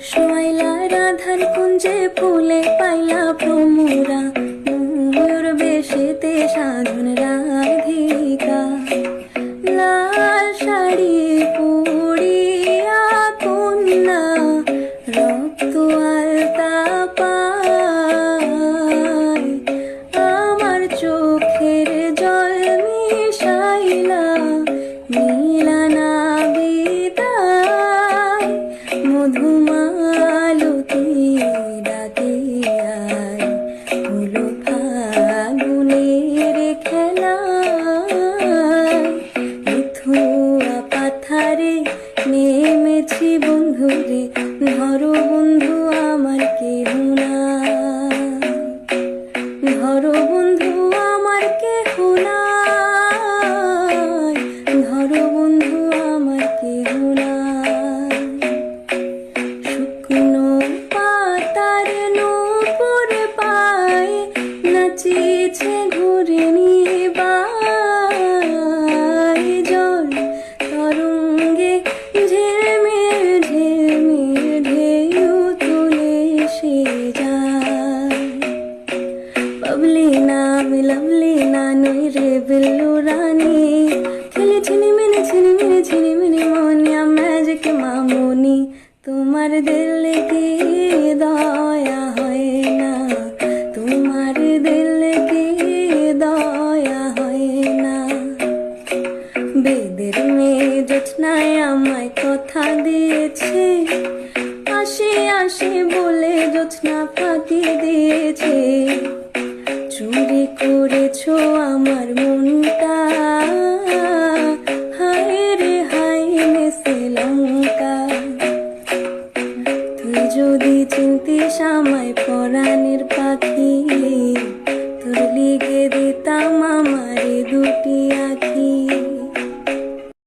শোয়াইলা রাধার কুঞ্জে ফুলে পাইলা ভ্রমরা, ময়ূর বেশেতে সাধন রাধিকা। লাল শাড়ি পরিয়া কন্যা রক্ত আলতা পায়, আমার চোখের জল মিশাইলা নীলা না বিদায়। মধুমালতী ডাকে আয়, হলো ফাগুনের খেলায়। মিথুয়া পাথারে নেমেছি বন্ধুরে, ধরো বন্ধু আমার কেহ নাই, ধরো বন্ধু আমার কেহ নাই, ধরো বন্ধু আমার কেহ নাই। শুকনো পাতার নূপুর পায়ে নাচিছে ঘুরে নিবাই। জল তরঙ্গে ঝিলমিল ঝিলমিল ঢেউ তুলে সে যায়। বাবলি না আমি লাভলি না নই রে বিল্লু রানী, খেলে ঝিনিমিনি ঝিনিমিনি ঝিনিমিনি মোহনিয়া ম্যাজিক মামুনি। তোমার দিল কি দয়া হয় না, তোমার দিল কি দয়া হয় না। বেদের মেয়ে জোৎস্নায় আমায় কথা দিয়েছে, আসি আসি বলে জোৎস্না ফাঁকি দিয়েছে। চুরি করেছো আমার মনটা, হায় রে হায় নেসে লঙ্কা। তুই যদি চিনতিস আমায় পরাণের পাখি, তোর লিগে দিতাম আমারে দুটি আখি।